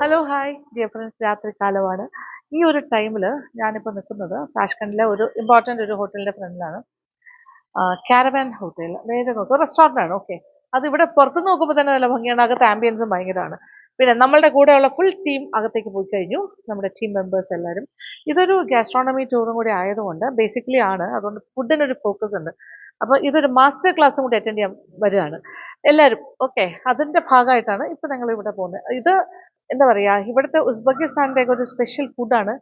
Hello hi dear friends, രാത്രി കാലമാണ്. ഈ ഒരു ടൈമിൽ ഞാനിപ്പോൾ നിൽക്കുന്നത് താഷ്കണ്ടിലെ ഒരു ഇമ്പോർട്ടൻ്റ് ഒരു ഹോട്ടലിൻ്റെ ഫ്രണ്ടിലാണ്. കാരവാൻ ഹോട്ടൽ, നേരെ നോക്കുക റെസ്റ്റോറൻ്റ് ആണ്. ഓക്കെ, അത് ഇവിടെ പുറത്ത് നോക്കുമ്പോൾ തന്നെ നല്ല ഭംഗിയാണ്, അകത്ത് ആംബിയൻസും ഭയങ്കരമാണ്. പിന്നെ നമ്മളുടെ കൂടെയുള്ള ഫുൾ ടീം അകത്തേക്ക് പോയി കഴിഞ്ഞു, നമ്മുടെ ടീം മെമ്പേഴ്സ് എല്ലാവരും. ഇതൊരു ഗാസ്ട്രോണമി ടൂറും കൂടി ആയതുകൊണ്ട് ബേസിക്കലി ആണ്, അതുകൊണ്ട് ഫുഡിനൊരു ഫോക്കസ് ഉണ്ട്. അപ്പോൾ ഇതൊരു മാസ്റ്റർ ക്ലാസ്സും കൂടി അറ്റൻഡ് ചെയ്യാൻ വരികയാണ് എല്ലാവരും. ഓക്കെ, അതിൻ്റെ ഭാഗമായിട്ടാണ് ഇപ്പം ഞങ്ങൾ ഇവിടെ പോകുന്നത്. ഇത് എന്താ പറയുക, ഇവിടുത്തെ ഉസ്ബെക്കിസ്ഥാൻ്റെ ഒരു സ്പെഷ്യൽ ഫുഡാണ്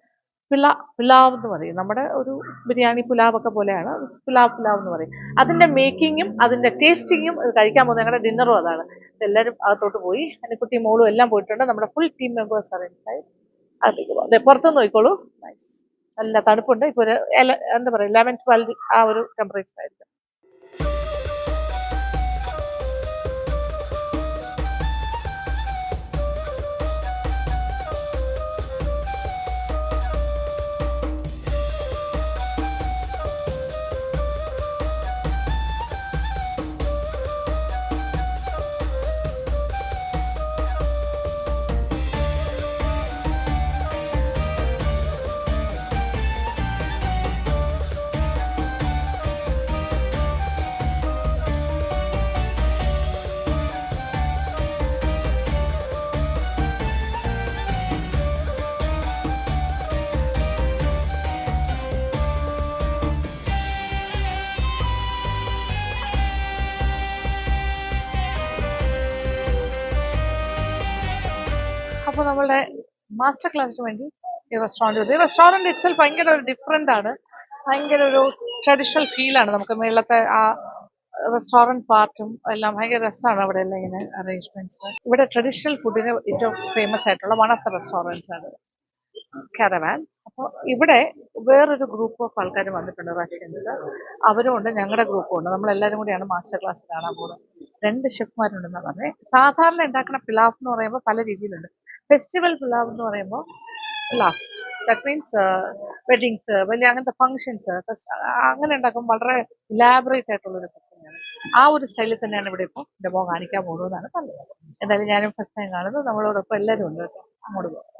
പിലാവ് എന്ന് പറയും. നമ്മുടെ ഒരു ബിരിയാണി പുലാവൊക്കെ പോലെയാണ് പിലാവ് എന്ന് പറയും. അതിൻ്റെ മേക്കിങ്ങും അതിൻ്റെ ടേസ്റ്റിങ്ങും ഇത് കഴിക്കാൻ പോകുന്നത് ഞങ്ങളുടെ ഡിന്നറും അതാണ്. എല്ലാവരും അകത്തോട്ട് പോയി, കുട്ടി മോളും എല്ലാം പോയിട്ടുണ്ട്. നമ്മുടെ ഫുൾ ടീം മെമ്പേഴ്സ് ആണ് ഇൻസൈഡ്. അകത്തേക്ക് പോകാം. അതെ, പുറത്തുനിന്ന് നോക്കിക്കോളൂ. നൈസ്, നല്ല തണുപ്പുണ്ട്. ഇപ്പോൾ ഒരു എന്താ പറയുക 11-12 ആ ഒരു ടെമ്പറേച്ചർ ആയിരിക്കും. അപ്പോൾ നമ്മളുടെ മാസ്റ്റർ ക്ലാസ്സിന് വേണ്ടി ഈ റെസ്റ്റോറൻറ്റ് ഇറ്റ്സെൽഫ് ഭയങ്കര ഒരു ഡിഫറെൻ്റ് ആണ്. ഭയങ്കര ഒരു ട്രഡീഷണൽ ഫീലാണ്. നമുക്ക് മേളത്തെ ആ റെസ്റ്റോറൻറ്റ് പാർട്ടും എല്ലാം ഭയങ്കര രസമാണ്. അവിടെ എല്ലാം ഇങ്ങനെ അറേഞ്ച്മെന്റ്സ്. ഇവിടെ ട്രഡീഷണൽ ഫുഡിന് ഏറ്റവും ഫേമസ് ആയിട്ടുള്ള വൺ ഓഫ് ദ റെസ്റ്റോറൻറ്റ്സ് ആണ് കാരവാൻ. അപ്പോൾ ഇവിടെ വേറൊരു ഗ്രൂപ്പ് ഓഫ് ആൾക്കാർ വന്നിട്ടുണ്ട്, റഷ്യൻസ്. അവരും ഉണ്ട്, ഞങ്ങളുടെ ഗ്രൂപ്പും ഉണ്ട്. നമ്മളെല്ലാവരും കൂടിയാണ് മാസ്റ്റർ ക്ലാസ് കാണാൻ പോകുന്നത്. 2 ഷെഫ്മാരുണ്ടെന്നാണ് പറഞ്ഞത്. സാധാരണ ഉണ്ടാക്കുന്ന പിലാവ് എന്ന് പറയുമ്പോൾ പല രീതിയിലുണ്ട്. ഫെസ്റ്റിവൽ പിലാവ് എന്ന് പറയുമ്പോൾ പിലാവ് ദാറ്റ് മീൻസ് വെഡിങ്സ്, വലിയ അങ്ങനത്തെ ഫങ്ഷൻസ് അങ്ങനെ ഉണ്ടാക്കുമ്പോൾ വളരെ ഇലാബറേറ്റ് ആയിട്ടുള്ളൊരു കുക്കിങ്ങാണ്. ആ ഒരു സ്റ്റൈലിൽ തന്നെയാണ് ഇവിടെ ഇപ്പോൾ ഡെമോ കാണിക്കാൻ പോകുന്നതെന്നാണ് പറഞ്ഞത്. എന്തായാലും ഞാനും ഫസ്റ്റ് ടൈം കാണുന്നത്. നമ്മളോടൊപ്പം എല്ലാവരും ഉണ്ട് കേട്ടോ. അങ്ങോട്ട് പോകും.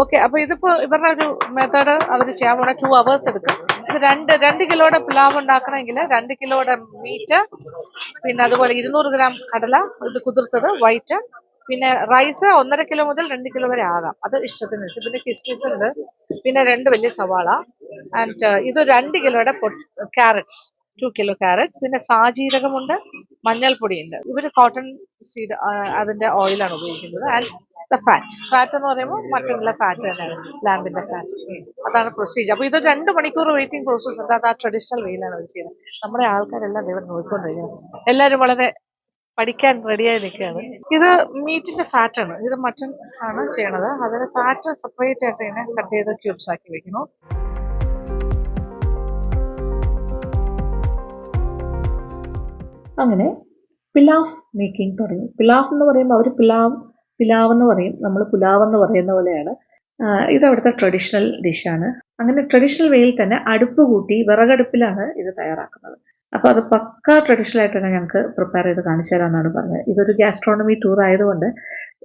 ഓക്കെ, അപ്പൊ ഇതിപ്പോ ഇവരുടെ ഒരു മെത്തേഡ് അവർ ചെയ്യാൻ പോണ 2 hours എടുക്കും. ഇത് രണ്ട് കിലോയുടെ പിലാവ് ഉണ്ടാക്കണമെങ്കിൽ 2 കിലോയുടെ മീറ്റ്, പിന്നെ അതുപോലെ 200 ഗ്രാം കടല, ഇത് കുതിർത്തത് വൈറ്റ്, പിന്നെ റൈസ് 1.5 കിലോ മുതൽ 2 കിലോ വരെ ആകാം, അത് ഇഷ്ടത്തിനനുസരിച്ച്. പിന്നെ കിസ്മിസ് ഉണ്ട്, പിന്നെ 2 വലിയ സവാള, ആൻഡ് ഇത് 2 കിലോയുടെ ക്യാരറ്റ്സ്, 2 കിലോ ക്യാരറ്റ്, പിന്നെ സാജീരകമുണ്ട്, മഞ്ഞൾപ്പൊടിയുണ്ട്. ഇവര് കോട്ടൺ സീഡ് അതിന്റെ ഓയിലാണ് ഉപയോഗിക്കുന്നത്. ആൻഡ് ഫാറ്റ് എന്ന് പറയുമ്പോൾ മറ്റുള്ള ഫാറ്റ് തന്നെയാണ്, ലാമ്പിന്റെ ഫാറ്റ്. അതാണ് പ്രൊസീജിയർ. അപ്പൊ ഇത് 2 മണിക്കൂർ വെയിറ്റിംഗ് പ്രോസസ് ഉണ്ട്. അത് ആ ട്രഡീഷണൽ വേയിലാണ് അവർ ചെയ്യുന്നത്. നമ്മുടെ ആൾക്കാരെല്ലാം ദൈവം നോക്കിക്കൊണ്ടിരിക്കുന്നത്. എല്ലാവരും വളരെ പഠിക്കാൻ റെഡിയായി നിൽക്കുകയാണ്. ഇത് മീറ്റിന്റെ ഫാറ്റ് ആണ്, ഇത് മട്ടൺ ആണ് ചെയ്യണത്. അതിന് ഫാറ്റ് സെപ്പറേറ്റ് ആയിട്ട് ഇങ്ങനെ കട്ട് ചെയ്ത് ക്യൂബ്സ് ആക്കി വെക്കുന്നു. അങ്ങനെ പിലാവ് മേക്കിംഗ് തുടങ്ങി. പിലാവ് എന്ന് പറയുമ്പോൾ അവർ പിലാവ് എന്ന് പറയും, നമ്മൾ പുലാവ് എന്ന് പറയുന്ന പോലെയാണ്. ഇത് അവിടുത്തെ ട്രഡീഷണൽ ഡിഷാണ്. അങ്ങനെ ട്രഡീഷണൽ വേയിൽ തന്നെ അടുപ്പ് കൂട്ടി വിറകടുപ്പിലാണ് ഇത് തയ്യാറാക്കുന്നത്. അപ്പോൾ അത് പക്ക ട്രഡീഷണൽ ആയിട്ട് തന്നെ ഞങ്ങൾക്ക് പ്രിപ്പയർ ചെയ്ത് കാണിച്ചു തരാമെന്നാണ് പറഞ്ഞത്. ഇതൊരു ഗാസ്ട്രോണമി ടൂർ ആയതുകൊണ്ട്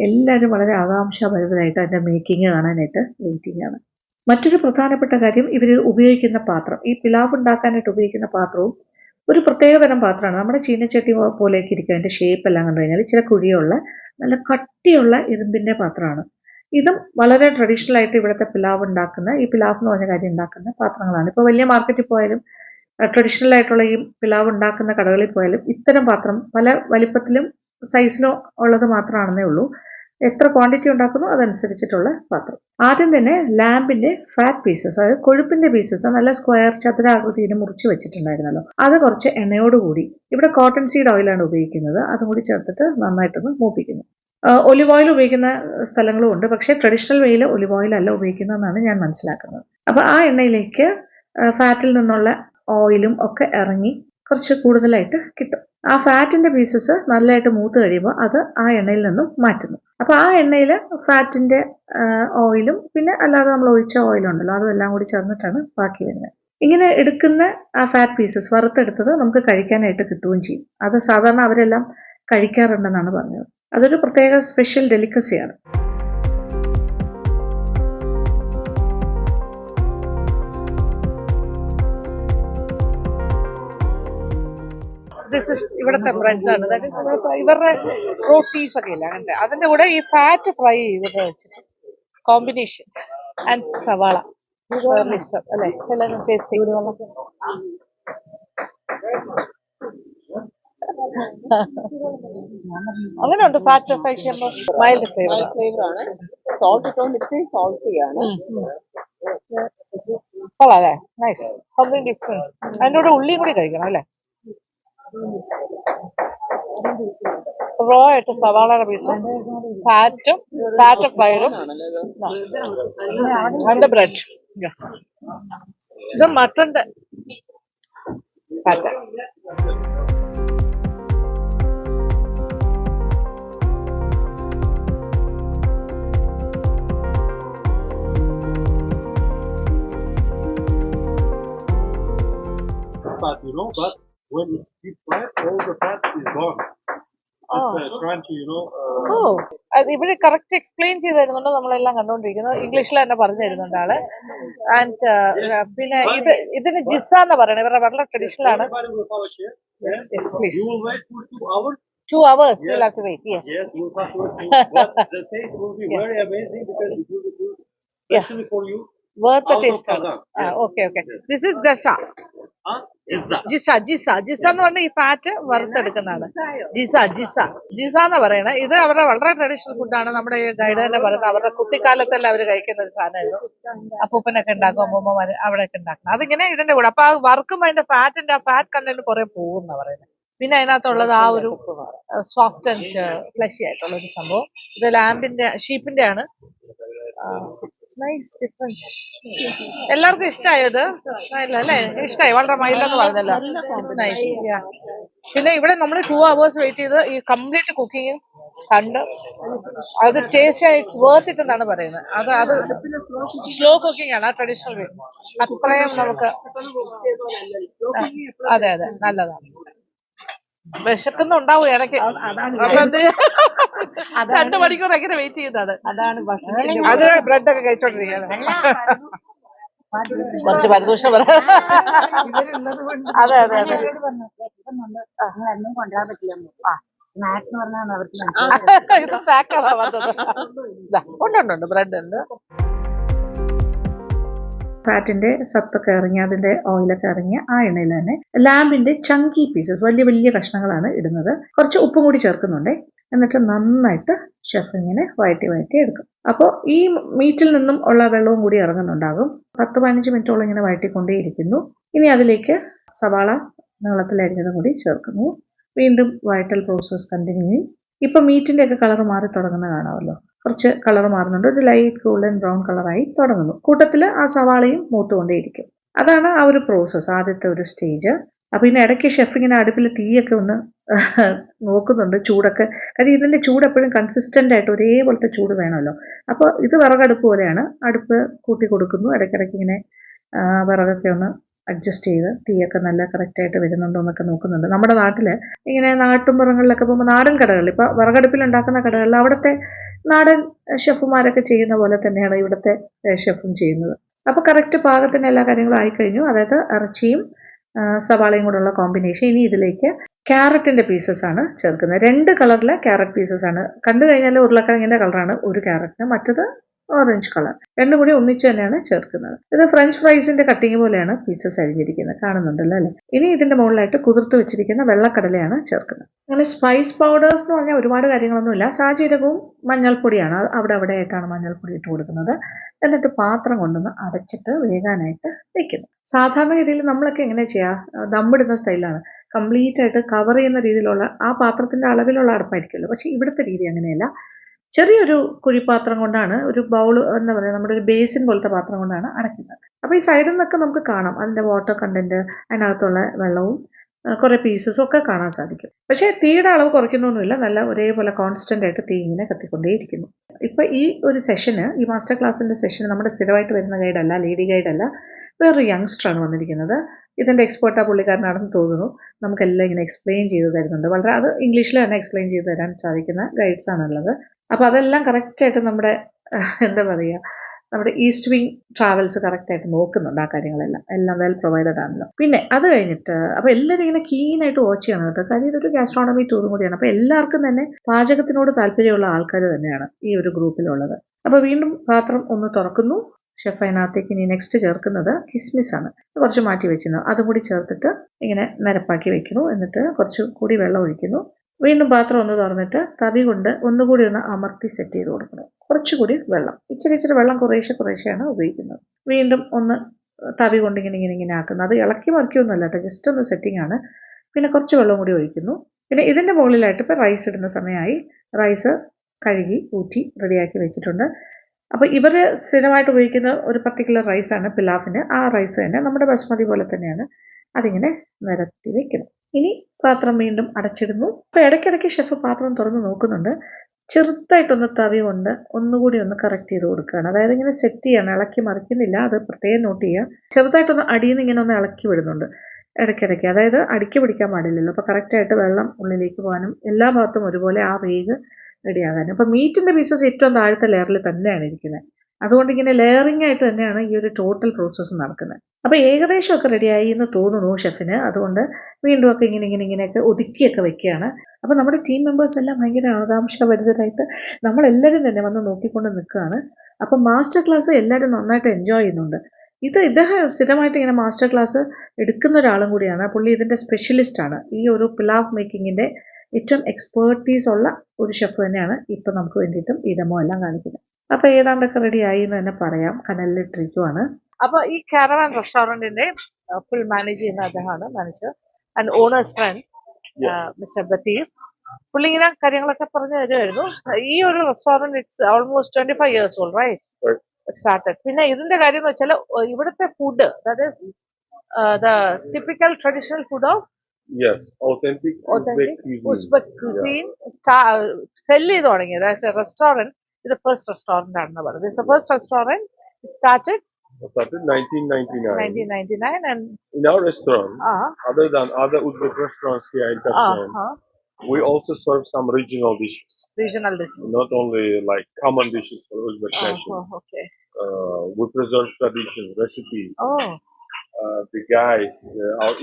എല്ലാവരും വളരെ ആകാംക്ഷാഭരിതരായിട്ട് അതിൻ്റെ മേക്കിംഗ് കാണാനായിട്ട് വെയിറ്റിംഗ് ആണ്. മറ്റൊരു പ്രധാനപ്പെട്ട കാര്യം, ഇവർ ഉപയോഗിക്കുന്ന പാത്രം, ഈ പിലാവ് ഉണ്ടാക്കാനായിട്ട് ഉപയോഗിക്കുന്ന പാത്രവും ഒരു പ്രത്യേകതരം പാത്രമാണ്. നമ്മുടെ ചീനച്ചട്ടി പോലെയൊക്കെ ഇരിക്കും. അതിൻ്റെ ഷേപ്പ് എല്ലാം കണ്ടു കഴിഞ്ഞാൽ ഇച്ചിരി കുഴിയുള്ള നല്ല കട്ടിയുള്ള ഇരുമ്പിൻ്റെ പാത്രമാണ്. ഇതും വളരെ ട്രഡീഷണൽ ആയിട്ട് ഇവിടുത്തെ പിലാവ് ഉണ്ടാക്കുന്ന, ഈ പിലാവ് എന്ന് പറഞ്ഞ കാര്യം ഉണ്ടാക്കുന്ന പാത്രങ്ങളാണ്. ഇപ്പോൾ വലിയ മാർക്കറ്റിൽ പോയാലും ട്രഡീഷണൽ ആയിട്ടുള്ള ഈ പിലാവ് ഉണ്ടാക്കുന്ന കടകളിൽ പോയാലും ഇത്തരം പാത്രം പല വലിപ്പത്തിലും സൈസിലും ഉള്ളത് മാത്രമാണെന്നേ ഉള്ളൂ. എത്ര ക്വാണ്ടിറ്റി ഉണ്ടാക്കുന്നു അതനുസരിച്ചിട്ടുള്ള പാത്രം. ആദ്യം തന്നെ ലാമ്പിന്റെ ഫാറ്റ് പീസസ്, അതായത് കൊഴുപ്പിന്റെ പീസസ് നല്ല സ്ക്വയർ ചതുരാകൃതിയിൽ മുറിച്ച് വെച്ചിട്ടുണ്ടായിരുന്നല്ലോ, അത് കുറച്ച് എണ്ണയോടുകൂടി, ഇവിടെ കോട്ടൺ സീഡ് ഓയിലാണ് ഉപയോഗിക്കുന്നത്, അതും കൂടി ചേർത്തിട്ട് നന്നായിട്ടൊന്ന് മൂപ്പിക്കുന്നു. ഒലിവ് ഓയിൽ ഉപയോഗിക്കുന്ന സ്ഥലങ്ങളും ഉണ്ട്, പക്ഷേ ട്രഡീഷണൽ വേയിൽ ഒലിവ് ഓയിൽ അല്ല ഉപയോഗിക്കുന്നതെന്നാണ് ഞാൻ മനസ്സിലാക്കുന്നത്. അപ്പോൾ ആ എണ്ണയിലേക്ക് ഫാറ്റിൽ നിന്നുള്ള ഓയിലും ഒക്കെ ഇറങ്ങി കുറച്ച് കൂടുതലായിട്ട് കിട്ടും. ആ ഫാറ്റിന്റെ പീസസ് നല്ലതായിട്ട് മൂത്ത് കഴിയുമ്പോൾ അത് ആ എണ്ണയിൽ നിന്നും മാറ്റുന്നു. അപ്പോൾ ആ എണ്ണയിൽ ഫാറ്റിന്റെ ഓയിലും പിന്നെ അല്ലാതെ നമ്മൾ ഒഴിച്ച ഓയിലും ഉണ്ടല്ലോ, അതും എല്ലാം കൂടി ചേർന്നിട്ടാണ് ബാക്കി വരുന്നത്. ഇങ്ങനെ എടുക്കുന്ന ആ ഫാറ്റ് പീസസ് വറുത്തെടുത്തത് നമുക്ക് കഴിക്കാനായിട്ട് കിട്ടുകയും ചെയ്യും. അത് സാധാരണ അവരെല്ലാം കഴിക്കാറുണ്ടെന്നാണ് പറഞ്ഞത്. അതൊരു പ്രത്യേക സ്പെഷ്യൽ ഡെലിക്കസിയാണ്. ഇവിടുത്തെ ബ്രെഡാണ്. ഇവരുടെ റോട്ടീസ് ഒക്കെ ഇല്ല അങ്ങനത്തെ, അതിന്റെ കൂടെ ഈ ഫാറ്റ് ഫ്രൈ ചെയ്തിട്ട് വെച്ചിട്ട് കോമ്പിനേഷൻ ആൻഡ് സവാള ഇഷ്ടം അല്ലേ, എല്ലാവരും ടേസ്റ്റ് ചെയ്ത്. അങ്ങനെയുണ്ട് ഫാറ്റ് ഫ്രൈ ചെയ്യുമ്പോൾ മൈൽഡ് ഫ്ലേവറാണ്. കൊള്ളാല്ലേ, നൈസ്, സംതിങ് ഡിഫറെന്റ്. അതിൻ്റെ കൂടെ ഉള്ളിയും കൂടി കഴിക്കണം അല്ലേ. റോ ആയിട്ട് സവാളയുടെ പീസും ഫാറ്റ് ഫ്രൈഡും അതിന്റെ ബ്രെഡ്. ഇത് മട്ടന്റെ fat. But when it's deep fried, all the fat is gone. It's crunchy, ഇവിടെ കറക്റ്റ് എക്സ്പ്ലെയിൻ ചെയ്ത് തരുന്നുണ്ട്, നമ്മളെല്ലാം കണ്ടുകൊണ്ടിരിക്കുന്നത്. ഇംഗ്ലീഷിൽ തന്നെ പറഞ്ഞു തരുന്നുണ്ട് ആള്. ആൻഡ് പിന്നെ ഇതിന് ജിസ എന്ന് പറയണത് ഇവരുടെ വളരെ ട്രഡീഷണൽ ആണ്. Please. You will wait for 2 hours. 2 hours you will have to wait. Yes. Yes, you will have to wait. But the taste will be very amazing because it will be good, especially for you. Worth the Out of taste. Kazan. Yes. Okay. This is Dasha. Jisa എന്ന് പറഞ്ഞ ഈ fat വറുത്തെടുക്കുന്നതാണ്. Jisa എന്ന് പറയുന്നത് ഇത് അവരുടെ വളരെ traditional ഫുഡാണ്. നമ്മുടെ ഈ ഗൈഡ് തന്നെ പറയുന്നത് അവരുടെ കുട്ടിക്കാലത്തെല്ലാം അവർ കഴിക്കുന്ന ഒരു സാധനമായിരുന്നു. അപ്പൂപ്പനൊക്കെ ഉണ്ടാക്കും, അമ്മൂമ്മമാര് അവിടെയൊക്കെ ഉണ്ടാക്കണം. അതിങ്ങനെ ഇതിന്റെ കൂടെ അപ്പൊ വറുക്കുമ്പോൾ അതിന്റെ ഫാറ്റിന്റെ ആ ഫാറ്റ് കണ്ടന്റ് കുറെ പോകുന്ന പറയുന്നത്. പിന്നെ അതിനകത്തുള്ളത് ആ ഒരു സോഫ്റ്റ് ആൻഡ് ഫ്ലഷി ആയിട്ടുള്ള ഒരു സംഭവം. ഇത് ഷീപ്പിന്റെ ആണ്. എല്ലാവർക്കും ഇഷ്ടമായത് അല്ലേ, ഇഷ്ടമായി, വളരെ മൈൽഡെന്ന് പറഞ്ഞല്ലോ. പിന്നെ ഇവിടെ നമ്മൾ 2 hours വെയിറ്റ് ചെയ്ത് ഈ കംപ്ലീറ്റ് കുക്കിംഗ് കണ്ട് അത് ടേസ്റ്റ് ഇറ്റ്സ് വർത്ത് ഇറ്റ് എന്നാണ് പറയുന്നത്. അത് സ്ലോ കുക്കിംഗ് ആണ്, ആ ട്രഡീഷണൽ വേ. അത്രയും നമുക്ക് അതെ നല്ലതാണ്. വിശക്കുന്നുണ്ടാവും ഇടയ്ക്ക്, 2 മണിക്കൂർ എങ്ങനെ വെയിറ്റ് ചെയ്യുന്നത്. അത് ബ്രെഡൊക്കെ കഴിച്ചോണ്ടിരിക്കുന്നത്. കുറച്ച് പരദൂഷണം പറ. അതെ ഇത് സ്നാക്കാണ് വന്നത്. ഉണ്ട് ബ്രെഡ് ഉണ്ട്. ഫാറ്റിന്റെ സത്തൊക്കെ ഇറങ്ങി അതിന്റെ ഓയിലൊക്കെ ഇറങ്ങിയ ആ എണ്ണയിൽ തന്നെ ലാമ്പിന്റെ ചങ്കി പീസസ് വലിയ കഷ്ണങ്ങളാണ് ഇടുന്നത്. കുറച്ച് ഉപ്പും കൂടി ചേർക്കുന്നുണ്ട്. എന്നിട്ട് നന്നായിട്ട് ഷെഫ് ഇങ്ങനെ വഴറ്റി എടുക്കും. അപ്പോൾ ഈ മീറ്റിൽ നിന്നും ഉള്ള വെള്ളവും കൂടി ഇറങ്ങുന്നുണ്ടാകും. 10-15 മിനിറ്റോളം ഇങ്ങനെ വഴറ്റിക്കൊണ്ടേയിരിക്കുന്നു. ഇനി അതിലേക്ക് സവാള നീളത്തിൽ അരിഞ്ഞതും കൂടി ചേർക്കുന്നു. വീണ്ടും വഴറ്റൽ പ്രോസസ് കണ്ടിന്യൂ. ഇപ്പൊ മീറ്റിന്റെ ഒക്കെ കളർ മാറി തുടങ്ങുന്ന കാണാമല്ലോ. കുറച്ച് കളർ മാറുന്നുണ്ട്, ഒരു ലൈറ്റ് ഗോൾഡൻ ബ്രൗൺ കളറായി തുടങ്ങുന്നു. കൂട്ടത്തിൽ ആ സവാളയും മൂത്തുകൊണ്ടേയിരിക്കും. അതാണ് ആ ഒരു പ്രോസസ്സ്, ആദ്യത്തെ ഒരു സ്റ്റേജ്. അപ്പൊ ഇതിന് ഇടയ്ക്ക് ഷെഫ് ഇങ്ങനെ അടുപ്പിൽ തീയൊക്കെ ഒന്ന് നോക്കുന്നുണ്ട്, ചൂടൊക്കെ. കാര്യം ഇതിന്റെ ചൂട് എപ്പോഴും കൺസിസ്റ്റന്റ് ആയിട്ട് ഒരേപോലത്തെ ചൂട് വേണമല്ലോ. അപ്പോൾ ഇത് വിറകടുപ്പ് പോലെയാണ്, അടുപ്പ് കൂട്ടി കൊടുക്കുന്നു. ഇടയ്ക്കിടയ്ക്ക് ഇങ്ങനെ വിറകൊക്കെ ഒന്ന് അഡ്ജസ്റ്റ് ചെയ്ത് തീയൊക്കെ നല്ല കറക്റ്റായിട്ട് വരുന്നുണ്ടോ എന്നൊക്കെ നോക്കുന്നുണ്ട്. നമ്മുടെ നാട്ടിൽ ഇങ്ങനെ നാട്ടുമ്പുറങ്ങളിലൊക്കെ പോകുമ്പോൾ നാടൻ കടകളിൽ, ഇപ്പോൾ വിറകടുപ്പിൽ ഉണ്ടാക്കുന്ന കടകളിൽ അവിടുത്തെ നാടൻ ഷെഫുമാരൊക്കെ ചെയ്യുന്ന പോലെ തന്നെയാണ് ഇവിടുത്തെ ഷെഫും ചെയ്യുന്നത്. അപ്പോൾ കറക്റ്റ് പാകത്തിന് എല്ലാ കാര്യങ്ങളും ആയിക്കഴിഞ്ഞു. അതായത് ഇറച്ചിയും സവാളയും കൂടെയുള്ള കോമ്പിനേഷൻ. ഇനി ഇതിലേക്ക് ക്യാരറ്റിന്റെ പീസസ് ആണ് ചേർക്കുന്നത്. 2 കളറിലെ ക്യാരറ്റ് പീസസ് ആണ്. കണ്ടു കഴിഞ്ഞാൽ ഉരുളക്കിഴങ്ങിന്റെ കളറാണ് ഒരു ക്യാരറ്റിന്, മറ്റത് ഓറഞ്ച് കളർ. 2 കൂടി ഒന്നിച്ച് തന്നെയാണ് ചേർക്കുന്നത്. ഇത് ഫ്രഞ്ച് ഫ്രൈസിന്റെ കട്ടിങ് പോലെയാണ് പീസസ് അരിഞ്ഞിരിക്കുന്നത്, കാണുന്നുണ്ടല്ലോ അല്ലേ. ഇനി ഇതിന്റെ മുകളിലായിട്ട് കുതിർത്ത് വെച്ചിരിക്കുന്ന വെള്ളക്കടലയാണ് ചേർക്കുന്നത്. അങ്ങനെ സ്പൈസ് പൗഡേഴ്സ് എന്ന് പറഞ്ഞാൽ ഒരുപാട് കാര്യങ്ങളൊന്നുമില്ല. സാജീരകവും മഞ്ഞൾപ്പൊടിയാണ്, അവിടെ ആയിട്ടാണ് മഞ്ഞൾപ്പൊടി ഇട്ട് കൊടുക്കുന്നത്. എന്നിട്ട് പാത്രം കൊണ്ടുവന്ന് അടച്ചിട്ട് വേകാനായിട്ട് വെക്കുന്നു. സാധാരണഗതിയിൽ നമ്മളൊക്കെ എങ്ങനെ ചെയ്യാം, ദമ്മിടുന്ന സ്റ്റൈലാണ്. കംപ്ലീറ്റ് ആയിട്ട് കവർ ചെയ്യുന്ന രീതിയിലുള്ള ആ പാത്രത്തിന്റെ അളവിലുള്ള അടപ്പായിരിക്കുമല്ലോ. പക്ഷെ ഇവിടുത്തെ രീതി അങ്ങനെയല്ല. ചെറിയൊരു കുഴിപ്പാത്രം കൊണ്ടാണ്, ഒരു ബൗൾ എന്താ പറയുക, നമ്മുടെ ഒരു ബേസിൻ പോലത്തെ പാത്രം കൊണ്ടാണ് അടയ്ക്കുന്നത്. അപ്പോൾ ഈ സൈഡിൽ നിന്നൊക്കെ നമുക്ക് കാണാം അതിൻ്റെ വാട്ടർ കണ്ടന്റ്, അതിനകത്തുള്ള വെള്ളവും കുറേ പീസസും ഒക്കെ കാണാൻ സാധിക്കും. പക്ഷേ തീയുടെ അളവ് കുറയ്ക്കുന്നൊന്നുമില്ല, നല്ല ഒരേപോലെ കോൺസ്റ്റൻ്റ് ആയിട്ട് തീ ഇങ്ങനെ കത്തിക്കൊണ്ടേയിരിക്കുന്നു. ഇപ്പോൾ ഈ ഒരു സെഷന്, ഈ മാസ്റ്റർ ക്ലാസ്സിൻ്റെ സെഷന് നമ്മുടെ സ്ഥിരമായിട്ട് വരുന്ന ഗൈഡല്ല, ലേഡി ഗൈഡല്ല, വേറൊരു യങ്സ്റ്ററാണ് വന്നിരിക്കുന്നത്. ഇതിൻ്റെ എക്സ്പേർട്ടാ പുള്ളിക്കാരനാണെന്ന് തോന്നുന്നു. നമുക്കെല്ലാം ഇങ്ങനെ എക്സ്പ്ലെയിൻ ചെയ്ത് തരുന്നുണ്ട്. വളരെ അത് ഇംഗ്ലീഷിൽ തന്നെ എക്സ്പ്ലെയിൻ ചെയ്ത് തരാൻ സാധിക്കുന്ന ഗൈഡ്സാണുള്ളത്. അപ്പോൾ അതെല്ലാം കറക്റ്റായിട്ട് നമ്മുടെ എന്താ പറയുക, നമ്മുടെ ഈസ്റ്റ് വിങ് ട്രാവൽസ് കറക്റ്റായിട്ട് നോക്കുന്നുണ്ട് ആ കാര്യങ്ങളെല്ലാം. എല്ലാം വെൽ പ്രൊവൈഡഡ് ആണല്ലോ. പിന്നെ അത് കഴിഞ്ഞിട്ട് അപ്പോൾ എല്ലാവരും ഇങ്ങനെ കീനായിട്ട് വാച്ച് ചെയ്യണം കേട്ടോ. കാര്യം ഇതൊരു ഗാസ്ട്രോണമി ടൂറും കൂടിയാണ്. അപ്പോൾ എല്ലാവർക്കും തന്നെ പാചകത്തിനോട് താല്പര്യമുള്ള ആൾക്കാർ തന്നെയാണ് ഈ ഒരു ഗ്രൂപ്പിലുള്ളത്. അപ്പോൾ വീണ്ടും പാത്രം ഒന്ന് തുറക്കുന്നു. ഷെഫ് അതിനകത്തേക്ക് ഇനി നെക്സ്റ്റ് ചേർക്കുന്നത് കിസ്മിസാണ്. കുറച്ച് മാറ്റി വെച്ചിരുന്നു. അതും കൂടി ചേർത്തിട്ട് ഇങ്ങനെ നിരപ്പാക്കി വെക്കുന്നു. എന്നിട്ട് കുറച്ച് കൂടി വെള്ളം ഒഴിക്കുന്നു. വീണ്ടും പാത്രം ഒന്ന് തുറന്നിട്ട് തവി കൊണ്ട് ഒന്നുകൂടി ഒന്ന് അമർത്തി സെറ്റ് ചെയ്ത് കൊടുക്കണം. കുറച്ചുകൂടി വെള്ളം, ഇച്ചിരി വെള്ളം കുറേശ്ശെയാണ് ഉപയോഗിക്കുന്നത്. വീണ്ടും ഒന്ന് തവി കൊണ്ട് ഇങ്ങനെ ആക്കുന്നത്. അത് ഇളക്കി മറിക്കൊന്നുമല്ല കേട്ടോ, ജസ്റ്റ് ഒന്ന് സെറ്റിംഗ് ആണ്. പിന്നെ കുറച്ച് വെള്ളം കൂടി ഒഴിക്കുന്നു. പിന്നെ ഇതിൻ്റെ മുകളിലായിട്ട് ഇപ്പോൾ റൈസ് ഇടുന്ന സമയമായി. റൈസ് കഴുകി ഊറ്റി റെഡിയാക്കി വെച്ചിട്ടുണ്ട്. അപ്പോൾ ഇവർ സ്ഥിരമായിട്ട് ഉപയോഗിക്കുന്ന ഒരു പർട്ടിക്കുലർ റൈസാണ് പിലാഫിന്. ആ റൈസ് തന്നെ നമ്മുടെ ബസ്മതി പോലെ തന്നെയാണ്. അതിങ്ങനെ നിരത്തി വെക്കണം. ഇനി പാത്രം വീണ്ടും അടച്ചിടുന്നു. അപ്പോൾ ഇടയ്ക്കിടയ്ക്ക് ഷെഫ് പാത്രം തുറന്ന് നോക്കുന്നുണ്ട്. ചെറുതായിട്ടൊന്ന് തവി കൊണ്ട് ഒന്നുകൂടി ഒന്ന് കറക്റ്റ് ചെയ്ത് കൊടുക്കുകയാണ്. അതായത് ഇങ്ങനെ സെറ്റ് ചെയ്യണം, ഇളക്കി മറിക്കുന്നില്ല, അത് പ്രത്യേകം നോട്ട് ചെയ്യുക. ചെറുതായിട്ടൊന്ന് അടിയിൽ നിന്ന് ഇങ്ങനെ ഒന്ന് ഇളക്കി വിടുന്നുണ്ട് ഇടയ്ക്കിടയ്ക്ക്. അതായത് അടിക്ക് പിടിക്കാൻ പാടില്ലല്ലോ. അപ്പോൾ കറക്റ്റായിട്ട് വെള്ളം ഉള്ളിലേക്ക് പോകാനും എല്ലാ ഭാഗത്തും ഒരുപോലെ ആ വേഗ് റെഡിയാകാനും. അപ്പോൾ മീറ്റിൻ്റെ പീസസ് ഏറ്റവും താഴത്തെ ലെയറിൽ തന്നെയാണ് ഇരിക്കുന്നത്. അതുകൊണ്ട് ഇങ്ങനെ ലെയറിംഗ് ആയിട്ട് തന്നെയാണ് ഈ ഒരു ടോട്ടൽ പ്രോസസ്സ് നടക്കുന്നത്. അപ്പോൾ ഏകദേശമൊക്കെ റെഡിയായി എന്ന് തോന്നുന്നു ഷെഫിന്. അതുകൊണ്ട് വീണ്ടും ഒക്കെ ഇങ്ങനെയൊക്കെ ഒതുക്കിയൊക്കെ വെക്കുകയാണ്. അപ്പോൾ നമ്മുടെ ടീം മെമ്പേഴ്സ് എല്ലാം ഭയങ്കര ആകാംക്ഷാഭരിതരായിട്ട് നമ്മളെല്ലാവരും തന്നെ വന്ന് നോക്കിക്കൊണ്ട് നിൽക്കുകയാണ്. അപ്പോൾ മാസ്റ്റർ ക്ലാസ് എല്ലാവരും നന്നായിട്ട് എൻജോയ് ചെയ്യുന്നുണ്ട്. ഇദ്ദേഹം സ്ഥിരമായിട്ട് ഇങ്ങനെ മാസ്റ്റർ ക്ലാസ് എടുക്കുന്ന ഒരാളും കൂടിയാണ്. പുള്ളി ഇതിൻ്റെ സ്പെഷ്യലിസ്റ്റാണ്. ഈ ഒരു പിലാഫ് മേക്കിങ്ങിൻ്റെ ഏറ്റവും എക്സ്പേർട്ടീസ് ഉള്ള ഒരു ഷെഫ് തന്നെയാണ് ഇപ്പോൾ നമുക്ക് വേണ്ടിയിട്ടും ഈ ഡെമോ എല്ലാം കാണിക്കുന്നത്. അപ്പോൾ ഏതാണ്ടൊക്കെ റെഡി ആയി എന്ന് തന്നെ പറയാം. കനലിലിട്ടിരിക്കുവാണ്. അപ്പോൾ ഈ കാരവാൻ റെസ്റ്റോറൻറ്റിൻ്റെ ഫുൾ മാനേജ് ചെയ്യുന്ന അദ്ദേഹമാണ് manager and owners friend mister ബത്തീഫ്. പുള്ളി ഇങ്ങനെ കാര്യങ്ങളൊക്കെ പറഞ്ഞു തരുമായിരുന്നു. ഈ ഒരു restaurant it's almost 25 years old, right? Started. പിന്നെ ഇതിന്റെ കാര്യം എന്ന് വെച്ചാൽ ഇവിടുത്തെ food, that is the typical traditional food of authentic Uzbek cuisine. Sell ചെയ്ത് തുടങ്ങിയത് ആസ് എ റെസ്റ്റോറൻറ്റ്. ഇത് ഫസ്റ്റ് റെസ്റ്റോറൻറ്റ് ആണെന്ന് പറയുന്നത്. It's the first restaurant. It started 1999 and in our restaurant, other than other Uzbek restaurants here in Tashkent, we also serve some regional dishes. Not only like common dishes for Uzbek nation. Okay. We preserve tradition, recipes. The guys,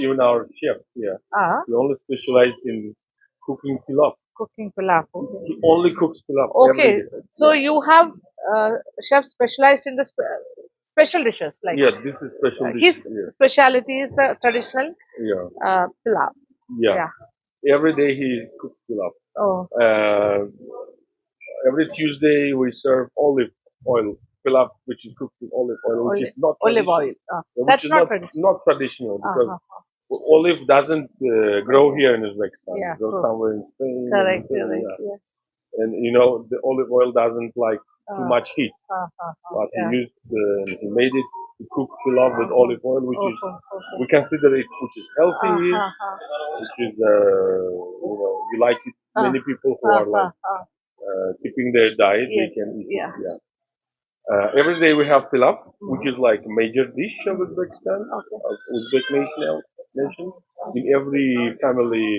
even our chef here, he only specialized in cooking pilaf. Okay. He only cooks pilaf. Okay. So you have chef specialized in the special dishes, like this is special his dishes. speciality is the traditional pilaf. Every day he cooks pilaf. Every Tuesday we serve olive oil pilaf, which is cooked with olive oil, which is not olive oil. That's not traditional because olive doesn't grow here in Uzbekistan. It grows somewhere in Spain. Correct. And you know the olive oil doesn't like too much heat. But he made it to cook pilaf with olive oil, which is we consider it which is healthy, which is you like it. Many people who are like keeping their diet, they can eat it. Every day we have pilaf, which is like a major dish of Uzbekistan, Uzbek nation. In every family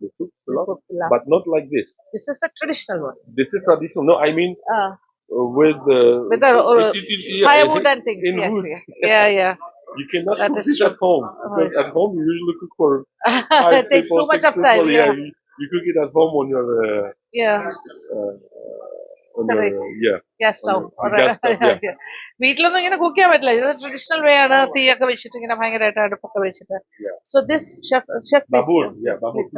they cook pilaf, but not like this. This is the traditional one. This is traditional. No, I mean with the firewood and things. In wood. Yeah. You cannot cook this at home because at home you usually cook for 5 it takes people, too much 6 of time. people. You cook it at home on your gas stove. വീട്ടിലൊന്നും ഇങ്ങനെ cook ചെയ്യാൻ പറ്റില്ല. ഇത് traditional way ആണ്. തീയൊക്കെ വെച്ചിട്ട് ഇങ്ങനെ ഭയങ്കരമായിട്ട് അടുപ്പൊക്കെ വെച്ചിട്ട്. So this chef Babur, Babur is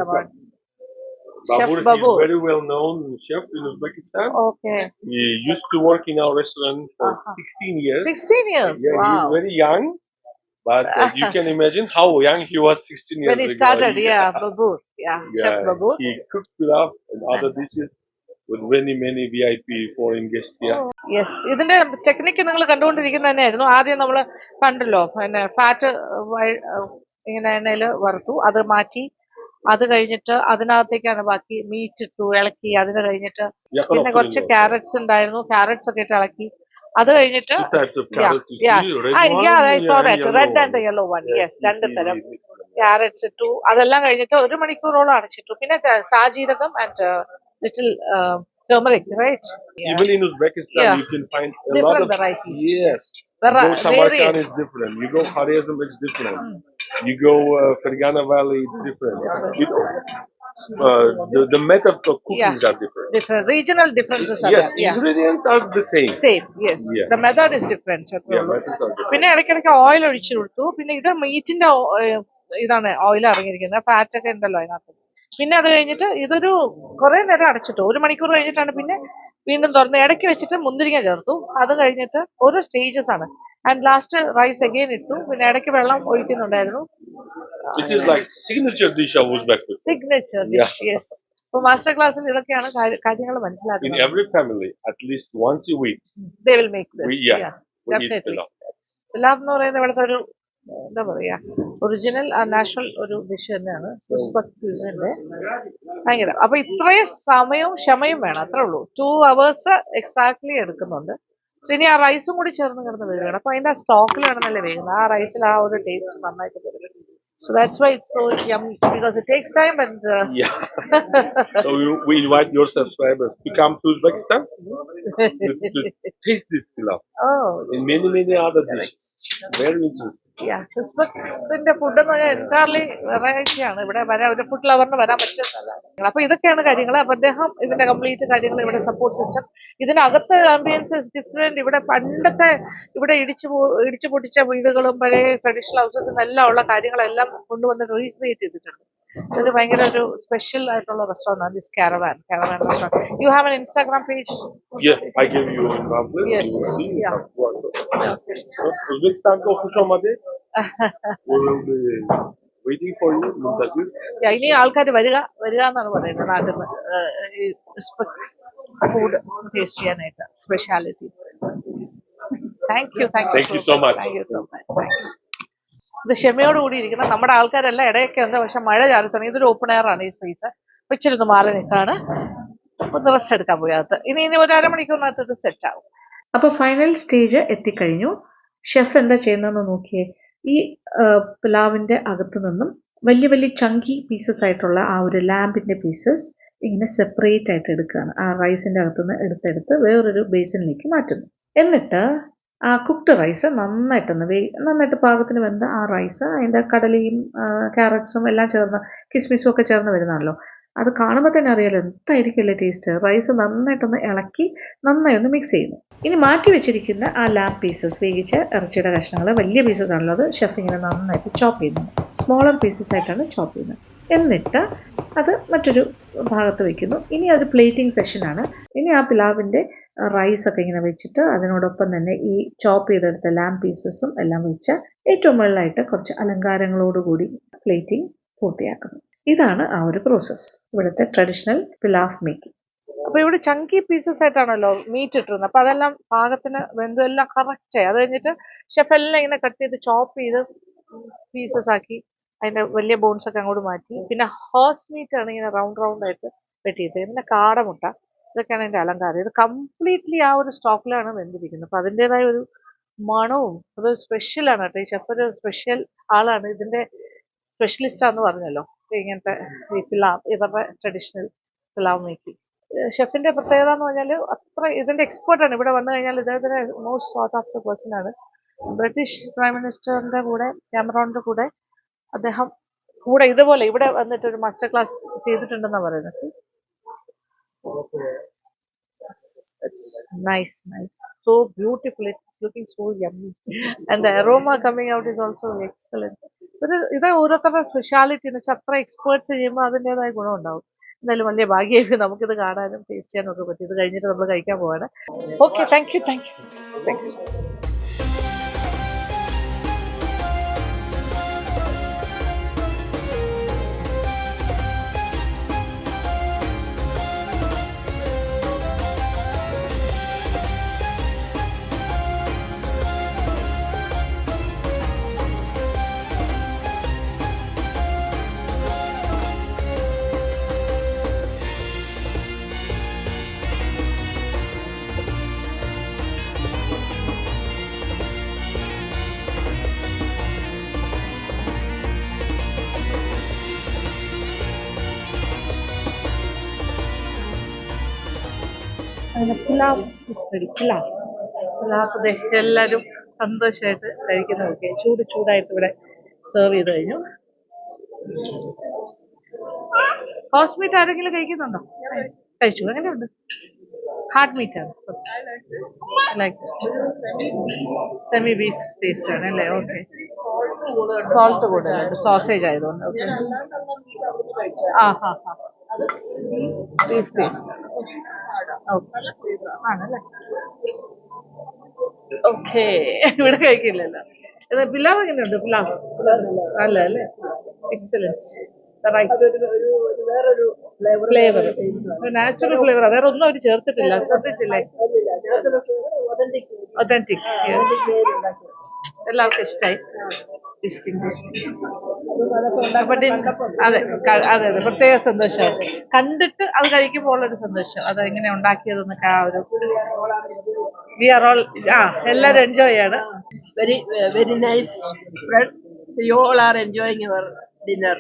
a very well known chef in Uzbekistan. Okay. He used to work in our restaurant for 16 years. 16 years. Yeah, wow. He was very young, but you can imagine how young he was 16 years when he ago. started. Babur. Chef Babur. He cooked pilaf and other dishes with many VIP foreign guests here. Yes. ഇതിന്റെ technique നിങ്ങൾ കണ്ടുകൊണ്ടിരിക്കുന്നത് തന്നെയായിരുന്നു. ആദ്യം നമ്മൾ കണ്ടല്ലോ, പിന്നെ fat ഇങ്ങനെ എണ്ണയിൽ വറുത്തു, അത് മാറ്റി, അത് കഴിഞ്ഞിട്ട് അതിനകത്തേക്കാണ് ബാക്കി മീറ്റ് ഇട്ടു, ഇളക്കി, അതിന് കഴിഞ്ഞിട്ട് പിന്നെ കുറച്ച് ക്യാരറ്റ്സ് ഉണ്ടായിരുന്നു, ക്യാരറ്റ്സ് ഒക്കെ ഇട്ട് ഇളക്കി, അത് കഴിഞ്ഞിട്ട് red and yellow one, yes, രണ്ട് തരം ക്യാരറ്റ്സ് ഇട്ടു. അതെല്ലാം കഴിഞ്ഞിട്ട് 1 മണിക്കൂറോളം അടച്ചിട്ടു. പിന്നെ സാജീരകം and little turmeric, right? Even in Uzbekistan, you can find a lot Different of varieties. yes. You go Samarkand, it's different. You go Khwarezm, it's different. You go Fergana Valley, it's different. It, the methods of cooking are different. Different regional differences are Yes, there. ingredients are the same. Same, yes. Yeah. The method is different. Yeah, methods are different. പിന്നെ ഇടയ്ക്കിടയ്ക്ക് oil ഒഴിച്ചു കൊടുത്തു. പിന്നെ ഇത് മീറ്റിന്റെ ഇതാണ് oil ഇറങ്ങിയിരിക്കുന്നത്, fat ഒക്കെ ഉണ്ടല്ലോ അതിനകത്ത്. പിന്നെ അത് കഴിഞ്ഞിട്ട് ഇതൊരു കുറെ നേരം അടച്ചിട്ടു. 1 മണിക്കൂർ കഴിഞ്ഞിട്ടാണ് പിന്നെ വീണ്ടും തുറന്ന് ഇടയ്ക്ക് വെച്ചിട്ട് മുന്തിരിങ്ങ ചേർത്തു. അത് കഴിഞ്ഞിട്ട് ഓരോ സ്റ്റേജസ് ആണ്. ആൻഡ് ലാസ്റ്റ് റൈസ് അഗെയിൻ ഇട്ടു. പിന്നെ ഇടയ്ക്ക് വെള്ളം ഒഴിക്കുന്നുണ്ടായിരുന്നു. It is like signature dish of Uzbekistan. Signature dish, yes. അപ്പൊ മാസ്റ്റർ ക്ലാസ്സിൽ ഇതൊക്കെയാണ് കാര്യങ്ങൾ In മനസ്സിലാക്കുന്നത്. every family, at least once a week, They will make this. we eat Definitely. pilau. Pilavu എന്ന് പറയുന്നത് ഇവിടുത്തെ ഒരു എന്താ പറയാ ഒറിജിനൽ നാഷണൽ ഒരു ഡിഷ് തന്നെയാണ്. ഉസ്ബെക്ക് ക്യൂസിന്റെ ഭയങ്കര. അപ്പൊ ഇത്രയും സമയവും ക്ഷമയും വേണം, അത്രേ ഉള്ളൂ. 2 hours എക്സാക്ട്ലി എടുക്കുന്നുണ്ട്. സോ ഇനി ആ റൈസും കൂടി ചേർന്ന് കിടന്ന് വേഗണം. അപ്പൊ അതിന്റെ ആ സ്റ്റോക്കിലാണെന്നല്ലേ വേഗം ആ റൈസിൽ ആ ഒരു ടേസ്റ്റ് നന്നായിട്ട് വരും. So that's why it's so yummy, because it takes time and Yeah. So we invite your subscribers to come to Uzbekistan to taste this pilau oh and many other dishes. Very interesting. yeah, ഉസ്ബെക്കിന്റെ food എന്ന് പറഞ്ഞാൽ entirely variety ആണ്. ഇവിടെ വരാൻ ഒരു food ലവറിന് വരാൻ പറ്റിയ സ്ഥലമാണ്. അപ്പൊ ഇതൊക്കെയാണ് കാര്യങ്ങൾ. അപ്പൊ അദ്ദേഹം ഇതിന്റെ കംപ്ലീറ്റ് കാര്യങ്ങൾ, ഇവിടെ സപ്പോർട്ട് സിസ്റ്റം, ഇതിനകത്ത് ആംബിയൻസ് ഡിഫറെന്റ്. ഇവിടെ പണ്ടത്തെ ഇവിടെ ഇടിച്ചു പൊട്ടിച്ച വീടുകളും പഴയ ട്രഡീഷണൽ ഹൗസസും എല്ലാം ഉള്ള കാര്യങ്ങളെല്ലാം കൊണ്ടുവന്ന് റീക്രിയേറ്റ് ചെയ്തിട്ടുണ്ട്. ഇത് ഭയങ്കര ഒരു സ്പെഷ്യൽ ആയിട്ടുള്ള റെസ്റ്റോറന്റ് ആണ് this caravan restaurant. You have an Instagram page? Yeah, I gave you an example. Yes, yeah. Uzbekistan ko khush amade. We will be waiting for you, Muntazir. Yeah, ഇനി ആൾക്കാർ വരിക എന്നാണ് പറയുന്നത് നാട്ടിൽ നിന്ന് ഈ ഫുഡ് ടേസ്റ്റ് ചെയ്യാനായിട്ട്, speciality. Thank you so much. Thank you so much. ഇത് ക്ഷമയോട് കൂടി ഇരിക്കണം. നമ്മുടെ ആൾക്കാരെല്ലാം ഇടയൊക്കെ ഉണ്ട്, പക്ഷെ മഴ ചാറി തുടങ്ങി. ഇതൊരു ഓപ്പൺ എയർ ആണ് ഈ സ്പേസ്. ഇച്ചിരി ഒന്ന് മാറി നിൽക്കാണ്. ഒന്ന് റെസ്റ്റ് എടുക്കാൻ പോയത്. ഇനി ഒരു 1/2 മണിക്കൂറിനകത്ത് ഇത് സെറ്റ് ആവും. അപ്പൊ ഫൈനൽ സ്റ്റേജ് എത്തിക്കഴിഞ്ഞു. ഷെഫ് എന്താ ചെയ്യുന്നതെന്ന് നോക്കിയേ. ഈ പുലാവിന്റെ അകത്ത് നിന്നും വലിയ വലിയ ചങ്കി പീസസ് ആയിട്ടുള്ള ആ ഒരു ലാമ്പിന്റെ പീസസ് ഇങ്ങനെ സെപ്പറേറ്റ് ആയിട്ട് എടുക്കുകയാണ്. ആ റൈസിന്റെ അകത്തുനിന്ന് എടുത്തെടുത്ത് വേറൊരു ബേസിനിലേക്ക് മാറ്റുന്നു. എന്നിട്ട് ആ കുക്ക്ഡ് റൈസ് നന്നായിട്ട് പാകത്തിന് വെന്ത ആ റൈസ്, അതിൻ്റെ കടലയും ക്യാരറ്റ്സും എല്ലാം ചേർന്ന് കിസ്മിസും ഒക്കെ ചേർന്ന് വരുന്നതാണല്ലോ. അത് കാണുമ്പോൾ തന്നെ അറിയാലോ എന്തായിരിക്കുമല്ലേ ടേസ്റ്റ്. റൈസ് നന്നായിട്ടൊന്ന് ഇളക്കി നന്നായി ഒന്ന് മിക്സ് ചെയ്യുന്നു. ഇനി മാറ്റി വെച്ചിരിക്കുന്ന ആ ലാമ്പ് പീസസ്, വേവിച്ച ഇറച്ചിയുടെ കഷ്ണങ്ങൾ, വലിയ പീസസ് ആണല്ലോ, അത് ഷെഫ് ഇങ്ങനെ നന്നായിട്ട് ചോപ്പ് ചെയ്യുന്നു. സ്മോളർ പീസസ് ആയിട്ടാണ് ചോപ്പ് ചെയ്യുന്നത്. എന്നിട്ട് അത് മറ്റൊരു ഭാഗത്ത് വെക്കുന്നു. ഇനി അത് പ്ലേറ്റിംഗ് സെഷനാണ്. ഇനി ആ പിലാവിൻ്റെ റൈസൊക്കെ ഇങ്ങനെ വെച്ചിട്ട് അതിനോടൊപ്പം തന്നെ ഈ ചോപ്പ് ചെയ്തെടുത്ത ലാമ്പ് പീസസും എല്ലാം വെച്ച് ഏറ്റവും മുകളിലായിട്ട് കുറച്ച് അലങ്കാരങ്ങളോടുകൂടി പ്ലേറ്റിംഗ് പൂർത്തിയാക്കുന്നു. ഇതാണ് ആ ഒരു പ്രോസസ്സ്, ഇവിടുത്തെ ട്രഡീഷണൽ പിലാവ് മേക്കിംഗ്. അപ്പൊ ഇവിടെ ചങ്കി പീസസ് ആയിട്ടാണല്ലോ മീറ്റ് ഇട്ടിരുന്നത്. അപ്പൊ അതെല്ലാം പാകത്തിന് വെന്തു, എല്ലാം കറക്റ്റായി. അത് കഴിഞ്ഞിട്ട് ഷെഫ് എല്ലാം ഇങ്ങനെ കട്ട് ചെയ്ത് ചോപ്പ് ചെയ്ത് പീസസ് ആക്കി അതിന്റെ വലിയ ബോൺസ് ഒക്കെ അങ്ങോട്ട് മാറ്റി. പിന്നെ ഹോഴ്സ് മീറ്റ് ആണ് ഇങ്ങനെ റൗണ്ട് ആയിട്ട് വെട്ടിയിട്ട്, പിന്നെ കാടമുട്ട, ഇതൊക്കെയാണ് അതിന്റെ അലങ്കാരം. ഇത് കംപ്ലീറ്റ്ലി ആ ഒരു സ്റ്റോക്കിലാണ് വെന്തിരിക്കുന്നത്. അപ്പൊ അതിൻ്റെതായ ഒരു മണവും അത് സ്പെഷ്യലാണ് കേട്ടോ. ഈ ഷെഫ് ഒരു സ്പെഷ്യൽ ആളാണ്, ഇതിന്റെ സ്പെഷ്യലിസ്റ്റാന്ന് പറഞ്ഞല്ലോ ഇങ്ങനത്തെ ഈ പിലാവ്, ഇവരുടെ ട്രഡീഷണൽ പിലാവ് മേക്കിംഗ്. ഷെഫിന്റെ പ്രത്യേകത എന്ന് പറഞ്ഞാൽ അത്ര ഇതിന്റെ എക്സ്പേർട്ടാണ്. ഇവിടെ വന്നു കഴിഞ്ഞാൽ ഇദ്ദേഹത്തിന് മോസ്റ്റ് സോർട്ട് ആഫ്റ്റർ പേഴ്സൺ ആണ്. ബ്രിട്ടീഷ് പ്രൈം മിനിസ്റ്ററിന്റെ കൂടെ, ക്യാമറോണിന്റെ കൂടെ അദ്ദേഹം കൂടെ ഇതുപോലെ ഇവിടെ വന്നിട്ട് ഒരു മാസ്റ്റർ ക്ലാസ് ചെയ്തിട്ടുണ്ടെന്നാണ് പറയുന്നത്. It's nice, so beautiful. It's looking so yummy, and the aroma coming out is also excellent. ഇത് ഓരോരുത്തരുടെ സ്പെഷ്യാലിറ്റി എന്ന് വെച്ചാൽ അത്ര എക്സ്പേർട്സ് ചെയ്യുമ്പോൾ അതിൻ്റെതായ ഗുണം ഉണ്ടാവും. എന്തായാലും വലിയ ഭാഗ്യമായി നമുക്കിത് കാണാനും ടേസ്റ്റ് ചെയ്യാനും ഒക്കെ പറ്റി. ഇത് കഴിഞ്ഞിട്ട് നമ്മൾ കഴിക്കാൻ പോവാണ്. Okay, thank you. അങ്ങനെ പുലാവ് റെഡി. പുലാവ് എല്ലാവരും സന്തോഷമായിട്ട് കഴിക്കുന്നതൊക്കെ ചൂടായിട്ട് ഇവിടെ സെർവ് ചെയ്ത് കഴിഞ്ഞു. ഹോഴ്സ് മീറ്റ് ആരെങ്കിലും കഴിക്കുന്നുണ്ടോ? കഴിച്ചു. എങ്ങനെയുണ്ട്? ഹാർഡ് മീറ്റ് ആണ്. സെമി ബീഫ് ടേസ്റ്റ് ആണ് അല്ലേ? ഓക്കെ. സോൾട്ട് കൂടുതലുണ്ട്, സോസേജ് ആയതുകൊണ്ട്. ഓക്കെ. ബീഫ് ടേസ്റ്റ് ആണ്. ആണല്ലേ? ഓക്കെ. ഇവിടെ കഴിക്കില്ലല്ലോ. പിലാവ് എങ്ങനെയുണ്ട്? പിലാവ് അല്ല അല്ലേ? എക്സലന്റ്. ഫ്ലേവർ നാച്ചുറൽ ഫ്ലേവർ, വേറെ ഒന്നും അവർ ചേർത്തിട്ടില്ല. ശ്രദ്ധിച്ചില്ലേ? ഒതന്റിക്. എല്ലാവർക്കും ഇഷ്ടമായി. അതെ അതെ അതെ, പ്രത്യേക സന്തോഷം. കണ്ടിട്ട് അത് കഴിക്കുമ്പോൾ ഉള്ളൊരു സന്തോഷം, അത് എങ്ങനെ ഉണ്ടാക്കിയതെന്നൊക്കെ ആ ഒരു വി ആർ ഓൾ എല്ലാവരും എൻജോയ് ചെയ്യാണ്. Very nice spread. You all are enjoying your dinner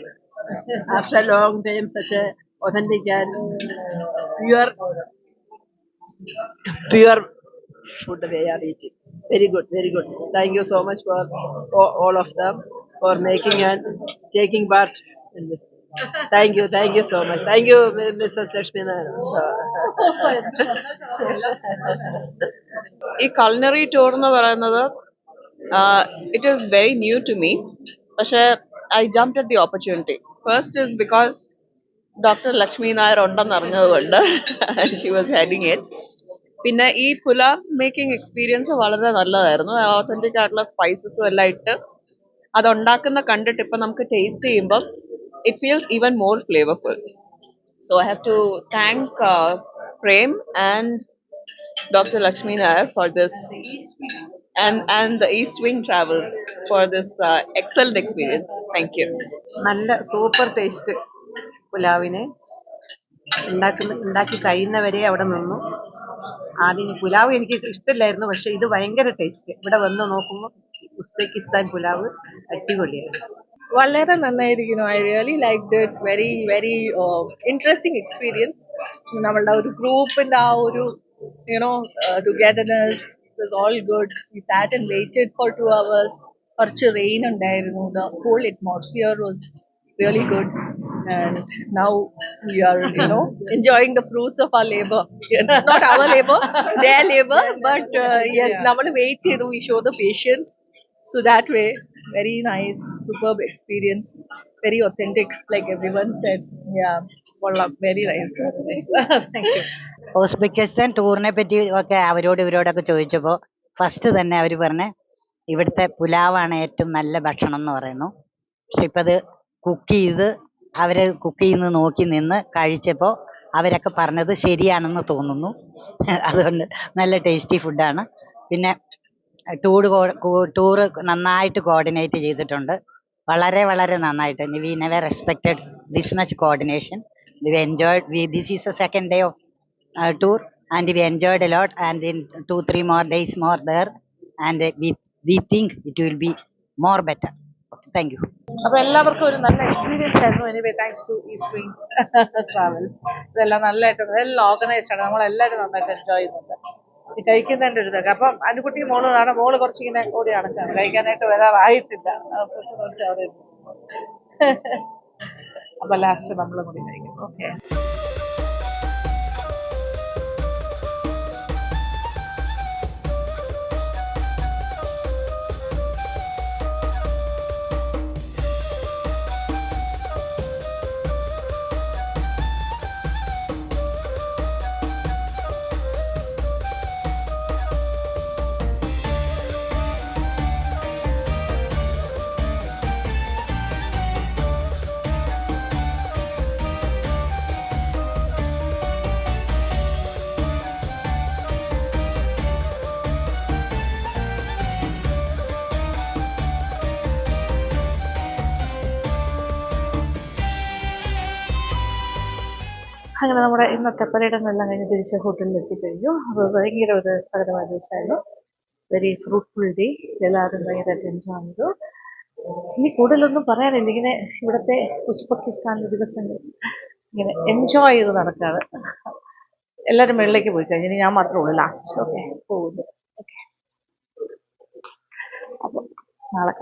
after a long time. Such a authentic and pure food we are eating. Very good, very good. Thank you so much for all of them for making and taking part in this. Thank you so much. Thank you, Mrs. Lakshmi Nayan. ഈ culinary tour എന്ന് പറയുന്നത് it is very new to me. പക്ഷേ I jumped at the opportunity. First is because Dr. Lakshmi Nair ഉണ്ടെന്ന് അറിഞ്ഞതുകൊണ്ട് she was heading it. പിന്നെ ഈ pulao making experience വളരെ നല്ലതായിരുന്നു. Authentic ആയിട്ടുള്ള സ്പൈസസും എല്ലാം ഇട്ട് അതുണ്ടാക്കുന്ന കണ്ടിട്ട് ഇപ്പം നമുക്ക് ടേസ്റ്റ് ചെയ്യുമ്പം it feels even more flavorful. So I have to thank Prem and Dr. Lakshmi Nair for this, and the East Wing Travels for this excellent experience. Thank you. നല്ല സൂപ്പർ ടേസ്റ്റ് പുലാവിനെ ഉണ്ടാക്കി കഴിയുന്നവരെ അവിടെ നിന്നു. ആദ്യം പുലാവ് എനിക്ക് ഇഷ്ടമില്ലായിരുന്നു, പക്ഷെ ഇത് ഭയങ്കര ടേസ്റ്റ്. ഇവിടെ വന്ന് നോക്കുമ്പോൾ ഉസ്ബെക്കിസ്ഥാൻ പുലാവ് അടിപൊളിയാണ്. വളരെ നന്നായിരിക്കുന്നു. I really liked it. Very interesting experience. നമ്മളുടെ ഒരു ഗ്രൂപ്പിന്റെ ആ ഒരു togetherness was all good. We sat and waited for 2 hours. കുറച്ച് റെയിൻ ഉണ്ടായിരുന്നു. The whole atmosphere was really good. And now we are, enjoying the fruits of our labor. Not our labor, their labor. But yes, nammal wait chedu. We show the patience. So that way, very nice, superb experience. Very authentic, like everyone said. Yeah, very nice. Thank you. Uzbekistan ടൂറിനെ പറ്റി ഒക്കെ ഇവരോടൊക്കെ ചോദിച്ചപ്പോൾ first തന്നെ അവർ പറഞ്ഞ ഇവിടുത്തെ പുലാവാണ് ഏറ്റവും നല്ല ഭക്ഷണം എന്ന് പറയുന്നു. പക്ഷെ ഇപ്പം അത് അവരെ കുക്ക് ചെയ്യുന്നത് നോക്കി നിന്ന് കഴിച്ചപ്പോൾ അവരൊക്കെ പറഞ്ഞത് ശരിയാണെന്ന് തോന്നുന്നു. അതുകൊണ്ട് നല്ല ടേസ്റ്റി ഫുഡാണ്. പിന്നെ ടൂറ് നന്നായിട്ട് കോർഡിനേറ്റ് ചെയ്തിട്ടുണ്ട്. വളരെ വളരെ നന്നായിട്ട്. We never expected this much coordination. V enjoyed. This is A second day of tour and we enjoyed a lot, and in 2-3 more days more there, and we think it will be more better. Okay, thank you. അപ്പൊ എല്ലാവർക്കും ഒരു നല്ല experience ആയിരുന്നു. Anyway thanks to East Wing Travels. ഇതെല്ലാം നല്ലതായിട്ട് എല്ലാം organised ആണ്. നമ്മളെല്ലാവരും നന്നായിട്ട് എൻജോയ് ചെയ്യുന്നുണ്ട് ഈ കഴിക്കുന്നതിൻ്റെ ഒരു ഇതൊക്കെ. അപ്പം അനുകുട്ടി മോള് കുറച്ചിങ്ങനെ ഓടി നടക്കാണ്, കഴിക്കാനായിട്ട് വരാറായിട്ടില്ല. കുറച്ച് അവിടെ അപ്പൊ ലാസ്റ്റ് നമ്മളും കൂടി കഴിക്കും. ഓക്കെ. അങ്ങനെ നമ്മുടെ ഇന്നത്തെ പര്യടനമെല്ലാം കഴിഞ്ഞ് തിരിച്ച് ഹോട്ടലിൽ എത്തിക്കഴിഞ്ഞു. അപ്പോൾ ഭയങ്കര ഒരു സകലമായ ദിവസമായിരുന്നു. Very fruitful day. എല്ലാവരും ഭയങ്കരമായിട്ട് എൻജോയ് ചെയ്തു. ഇനി കൂടുതലൊന്നും പറയാനില്ല. ഇങ്ങനെ ഇവിടുത്തെ ഉസ്ബെക്കിസ്ഥാനിലെ ദിവസങ്ങൾ ഇങ്ങനെ എൻജോയ് ചെയ്ത് നടക്കാറ്. എല്ലാവരും മുകളിലേക്ക് പോയി കഴിഞ്ഞു. ഇനി ഞാൻ മാത്രമേ ഉള്ളൂ ലാസ്റ്റ്. ഓക്കെ പോകുന്നു. ഓക്കെ, അപ്പോൾ നാളെ